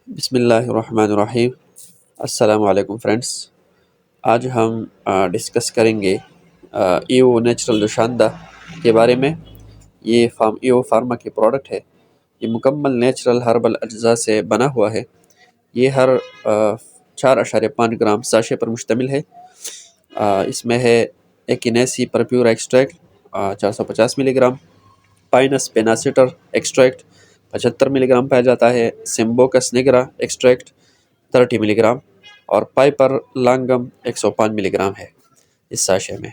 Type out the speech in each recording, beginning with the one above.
بسم اللہ الرحمن الرحیم۔ السلام علیکم فرینڈس۔ آج ہم ڈسکس کریں گے ایو نیچرل دوشاندہ کے بارے میں۔ یہ ایو فارما کی پروڈکٹ ہے۔ یہ مکمل نیچرل ہربل اجزاء سے بنا ہوا ہے۔ یہ ہر 4.5 گرام ساشے پر مشتمل ہے۔ اس میں ہے ایکینیسی پرپیورا ایکسٹریکٹ 450 ملی گرام، پائنس پیناسیٹر ایکسٹریکٹ 75 ملی گرام پایا جاتا ہے، سمبوکس نیگرا ایکسٹریکٹ 30 ملی گرام اور پائپر لانگم 105 ملی گرام ہے اس ساشے میں۔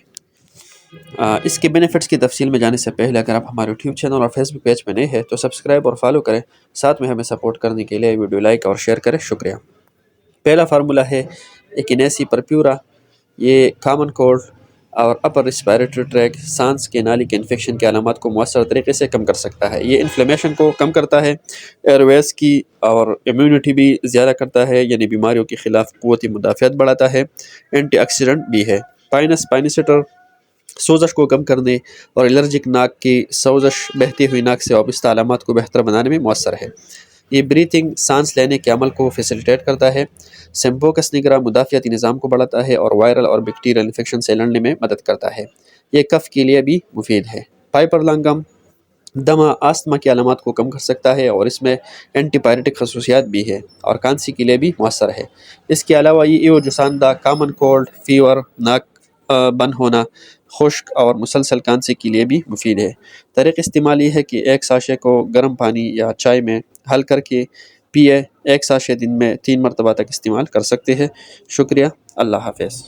اس کے بینیفٹس کی تفصیل میں جانے سے پہلے اگر آپ ہمارے یوٹیوب چینل اور فیس بک پیج پہ نئے ہیں تو سبسکرائب اور فالو کریں، ساتھ میں ہمیں سپورٹ کرنے کے لیے ویڈیو لائک اور شیئر کریں، شکریہ۔ پہلا فارمولہ ہے ایکینیسی پرپیورا۔ یہ کامن کولڈ اور اپر ریسپائریٹری ٹریک سانس کے نالی کے انفیکشن کے علامات کو مؤثر طریقے سے کم کر سکتا ہے۔ یہ انفلیمیشن کو کم کرتا ہے، ایئر ویز کی اور امیونٹی بھی زیادہ کرتا ہے، یعنی بیماریوں کے خلاف قوت مدافعت بڑھاتا ہے، اینٹی آکسیڈنٹ بھی ہے۔ پائنس پائنیسیٹر سوزش کو کم کرنے اور الرجک ناک کی سوزش، بہتی ہوئی ناک سے وابستہ علامات کو بہتر بنانے میں مؤثر ہے۔ یہ بریتھنگ سانس لینے کے عمل کو فیسیلیٹیٹ کرتا ہے۔ سمبوکس نیگرا مدافعتی نظام کو بڑھاتا ہے اور وائرل اور بیکٹیریل انفیکشن سے لڑنے میں مدد کرتا ہے۔ یہ کف کے لیے بھی مفید ہے۔ پائپر لانگم دمہ آستما کی علامات کو کم کر سکتا ہے اور اس میں اینٹی پائریٹک خصوصیات بھی ہے اور کھانسی کے لیے بھی مؤثر ہے۔ اس کے علاوہ یہ ایو جوساندہ کامن کولڈ، فیور، ناک بند ہونا، خشک اور مسلسل کھانسی کے لیے بھی مفید ہے۔ طریقہ استعمال یہ ہے کہ ایک ساشے کو گرم پانی یا چائے میں حل کر کے پیے۔ ایک ساشے دن میں 3 مرتبہ تک استعمال کر سکتے ہیں۔ شکریہ، اللہ حافظ۔